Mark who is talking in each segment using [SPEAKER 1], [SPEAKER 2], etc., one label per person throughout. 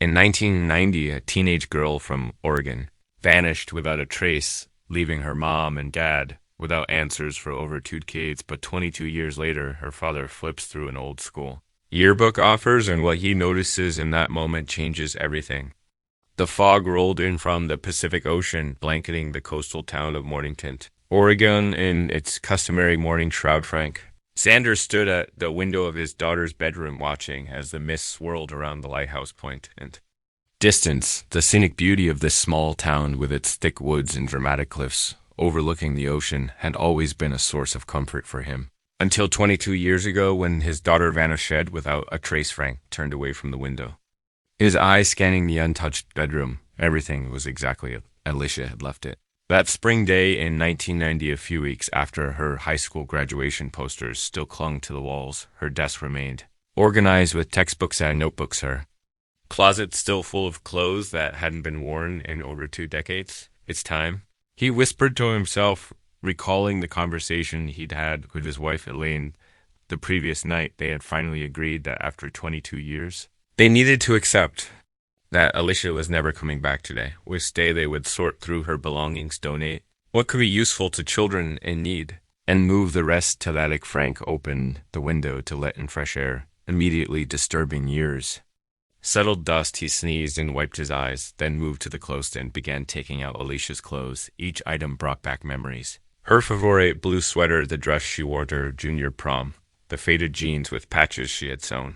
[SPEAKER 1] In 1990, a teenage girl from Oregon vanished without a trace, leaving her mom and dad without answers for over 2 decades, but 22 years later, her father flips through an old school yearbook offers, and what he notices in that moment changes everything. The fog rolled in from the Pacific Ocean, blanketing the coastal town of Mornington, Oregon, in its customary morning shroud. Frank Sanders stood at the window of his daughter's bedroom watching as the mist swirled around the lighthouse point and distance. The scenic beauty of this small town with its thick woods and dramatic cliffs overlooking the ocean had always been a source of comfort for him. Until 22 years ago, when his daughter vanished without a trace. Frank turned away from the window, his eyes scanning the untouched bedroom. Everything was exactly as Alicia had left it. That spring day in 1990, a few weeks after her high school graduation posters still clung to the walls, her desk remained organized with textbooks and notebooks, her closet still full of clothes that hadn't been worn in over 2 decades. It's time, he whispered to himself, recalling the conversation he'd had with his wife Elaine the previous night. They had finally agreed that after 22 years, they needed to accept that Alicia was never coming back today. Which day they would sort through her belongings, donate what could be useful to children in need, and move the rest to that. Frank opened the window to let in fresh air, immediately disturbing years. Settled dust, he sneezed and wiped his eyes, then moved to the closet and began taking out Alicia's clothes. Each item brought back memories. Her favorite blue sweater, the dress she wore to her junior prom, the faded jeans with patches she had sewn.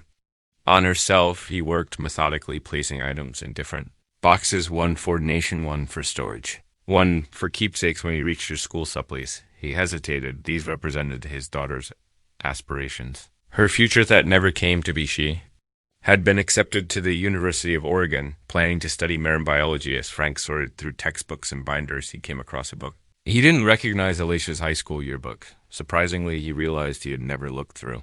[SPEAKER 1] On herself, he worked methodically, placing items in different boxes, one for donation, one for storage, one for keepsakes when he reached his school supplies. He hesitated. These represented his daughter's aspirations. Her future that never came to be. She had been accepted to the University of Oregon, planning to study marine biology. As Frank sorted through textbooks and binders, he came across a book. He didn't recognize Alicia's high school yearbook. Surprisingly, he realized he had never looked through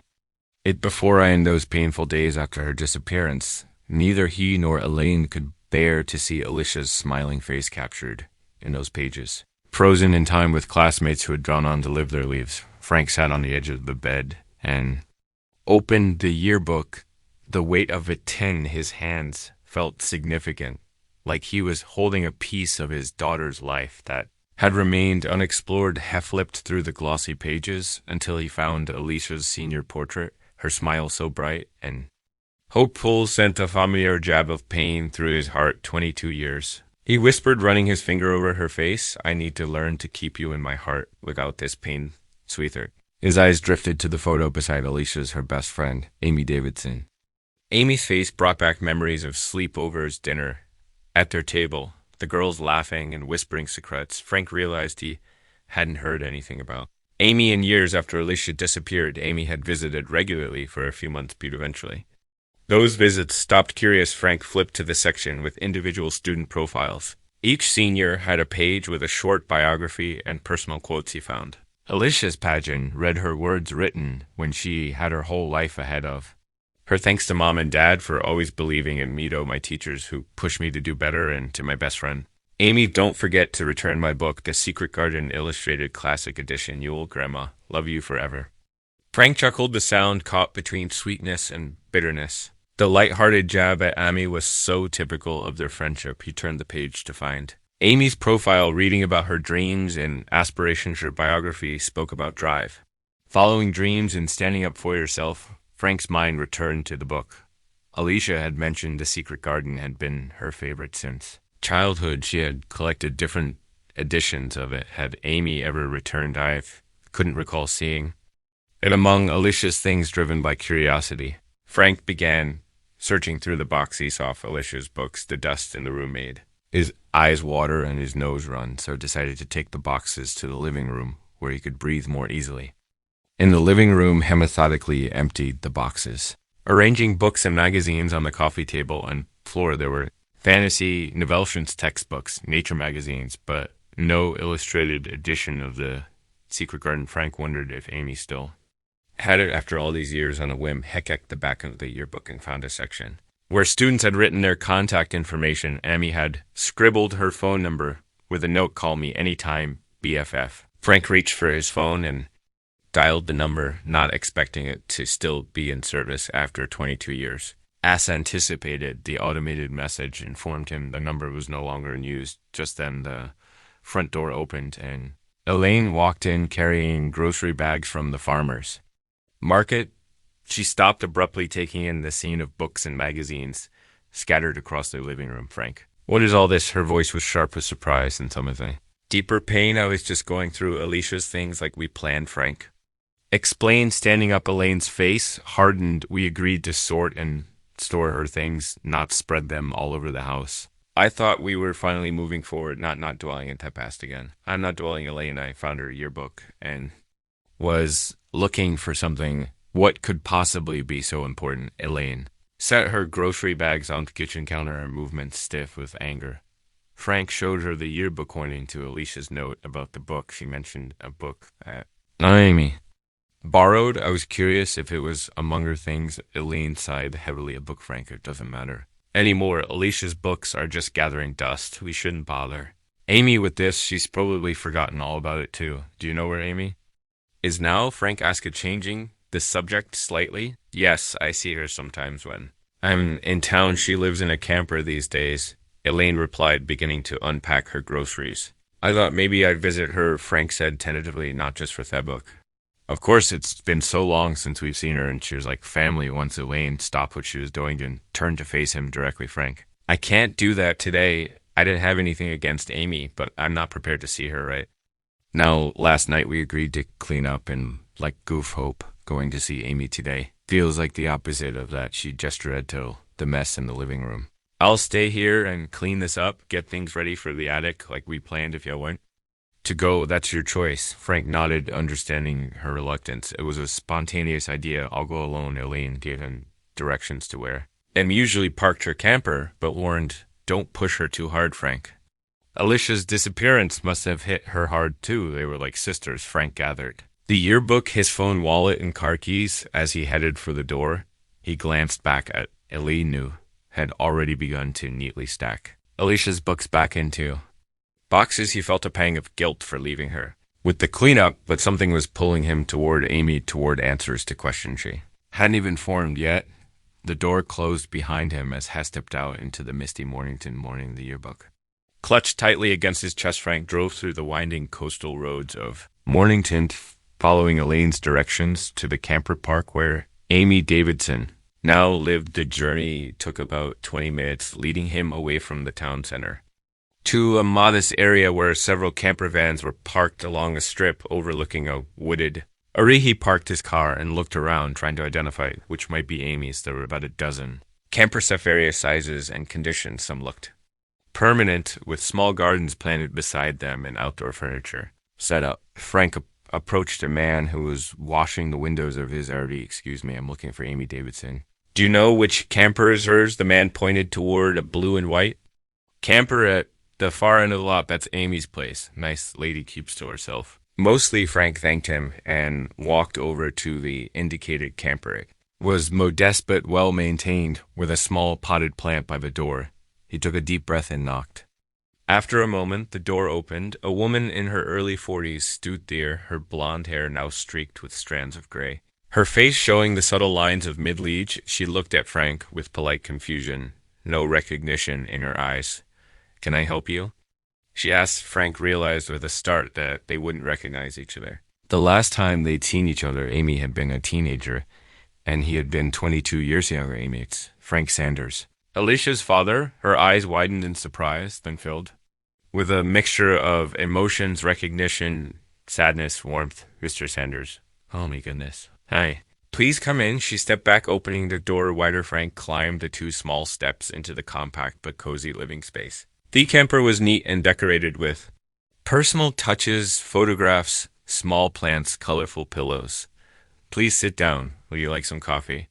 [SPEAKER 1] it before. In those painful days after her disappearance, neither he nor Elaine could bear to see Alicia's smiling face captured in those pages. Frozen in time with classmates who had gone on to live their lives, Frank sat on the edge of the bed and opened the yearbook. The weight of it in his hands felt significant, like he was holding a piece of his daughter's life that had remained unexplored. He flipped through the glossy pages until he found Alicia's senior portrait, her smile so bright and hopeful sent a familiar jab of pain through his heart. 22 years. He whispered, running his finger over her face, "I need to learn to keep you in my heart without this pain, sweetheart." His eyes drifted to the photo beside Alicia's, her best friend, Amy Davidson. Amy's face brought back memories of sleepovers, dinner at their table, the girls laughing and whispering secrets. Frank realized he hadn't heard anything about Amy in years. After Alicia disappeared, Amy had visited regularly for a few months, but eventually those visits stopped. Curious, Frank flipped to the section with individual student profiles. Each senior had a page with a short biography and personal quotes he found. Alicia's pageant read her words written when she had her whole life ahead of her. "Thanks to mom and dad for always believing in me, my teachers who pushed me to do better, and to my best friend Amy, don't forget to return my book, The Secret Garden Illustrated Classic Edition. You'll, Grandma. Love you forever." Frank chuckled, the sound caught between sweetness and bitterness. The light-hearted jab at Amy was so typical of their friendship. He turned the page to find Amy's profile, reading about her dreams and aspirations. Her biography spoke about drive, following dreams, and standing up for yourself. Frank's mind returned to the book. Alicia had mentioned The Secret Garden had been her favorite since childhood. She had collected different editions of it. Had Amy ever returned? I couldn't recall seeing it among Alicia's things. Driven by curiosity, Frank began searching through the box he saw for Alicia's books. The dust in the room made his eyes water and his nose run, so decided to take the boxes to the living room where he could breathe more easily. In the living room, he methodically emptied the boxes, arranging books and magazines on the coffee table and floor. There were fantasy novelizations, textbooks, nature magazines, but no illustrated edition of The Secret Garden. Frank wondered if Amy still had it after all these years. On a whim, he checked the back of the yearbook and found a section where students had written their contact information. Amy had scribbled her phone number with a note, "Call me anytime, BFF." Frank reached for his phone and dialed the number, not expecting it to still be in service after 22 years. As anticipated, the automated message informed him the number was no longer in use. Just then, the front door opened, and Elaine walked in carrying grocery bags from the farmers market. She stopped abruptly, taking in the scene of books and magazines scattered across the living room. Frank, what is all this? Her voice was sharp with surprise and something. Deeper pain. I was just going through Alicia's things like we planned, Frank. Explained, standing up. Elaine's face hardened. We agreed to sort and store her things, not spread them all over the house. I thought we were finally moving forward, not dwelling into past again. I'm not dwelling. Elaine, I found her yearbook and was looking for something. What could possibly be so important? Elaine set her grocery bags on the kitchen counter, her movements stiff with anger. Frank showed her the yearbook pointing to Alicia's note about the book. She mentioned a book that Amy borrowed. I was curious if it was among her things. Elaine sighed heavily. A book, Frank. It doesn't matter anymore. Alicia's books are just gathering dust. We shouldn't bother Amy with this. She's probably forgotten all about it too. Do you know where Amy is now? Frank asked, changing the subject slightly. Yes, I see her sometimes when I'm in town. She lives in a camper these days, Elaine replied, beginning to unpack her groceries. I thought maybe I'd visit her, Frank said tentatively, not just for that book. Of course, it's been so long since we've seen her, and she was like family once. Elaine stopped what she was doing and turned to face him directly. Frank, I can't do that today. I didn't have anything against Amy, but I'm not prepared to see her right now. Last night we agreed to clean up, and like goof hope going to see Amy today feels like the opposite of that. She gestured to the mess in the living room. I'll stay here and clean this up, get things ready for the attic like we planned if you want to go. That's your choice. Frank nodded, understanding her reluctance. It was a spontaneous idea. I'll go alone, Elaine gave him directions to where. And usually parked her camper, but warned, don't push her too hard, Frank. Alicia's disappearance must have hit her hard too. They were like sisters, Frank gathered. The yearbook, his phone, wallet, and car keys. As he headed for the door, he glanced back at Elaine, knew had already begun to neatly stack Alicia's books back into boxes. He felt a pang of guilt for leaving her with the cleanup, but something was pulling him toward Amy, toward answers to questions she hadn't even formed yet. The door closed behind him as Hess stepped out into the misty morning. The yearbook clutched tightly against his chest. Frank drove through the winding coastal roads of Mornington, following Elaine's directions to the camper park where Amy Davidson now lived. The journey took about 20 minutes, leading him away from the town center to a modest area where several camper vans were parked along a strip overlooking a wooded area. He parked his car and looked around, trying to identify which might be Amy's. There were about a dozen campers of various sizes and conditions. Some looked permanent, with small gardens planted beside them and outdoor furniture set up. Frank approached a man who was washing the windows of his RV. Excuse me, I'm looking for Amy Davidson. Do you know which camper is hers? The man pointed toward a blue and white camper at the far end of the lot. That's Amy's place. Nice lady, keeps to herself. Mostly, Frank thanked him and walked over to the indicated camper. It was modest but well maintained, with a small potted plant by the door. He took a deep breath and knocked. After a moment, the door opened. A woman in her early 40s stood there, her blonde hair now streaked with strands of gray. Her face showing the subtle lines of middle-age. She looked at Frank with polite confusion, no recognition in her eyes. Can I help you? She asked. Frank realized with a start that they wouldn't recognize each other. The last time they'd seen each other, Amy had been a teenager, and he had been 22 years younger. Amy, it's Frank Sanders. Alicia's father. Her eyes widened in surprise, then filled with a mixture of emotions, recognition, sadness, warmth. Mr. Sanders. Oh my goodness. Hi. Please come in. She stepped back, opening the door wider. Frank climbed the 2 small steps into the compact but cozy living space. The camper was neat and decorated with personal touches, photographs, small plants, colorful pillows. Please sit down. Will you like some coffee?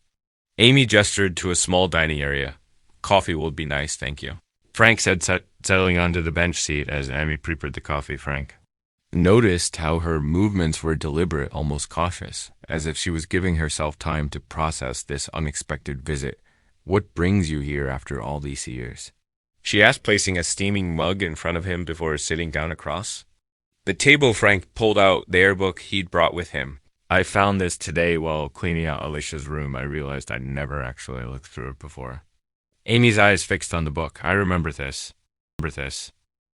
[SPEAKER 1] Amy gestured to a small dining area. Coffee will be nice, thank you. Frank said, settling onto the bench seat as Amy prepared the coffee. Frank noticed how her movements were deliberate, almost cautious, as if she was giving herself time to process this unexpected visit. What brings you here after all these years? She asked, placing a steaming mug in front of him before sitting down across the table. Frank pulled out the yearbook he'd brought with him. I found this today while cleaning out Alicia's room. I realized I'd never actually looked through it before. Amy's eyes fixed on the book. I remember this.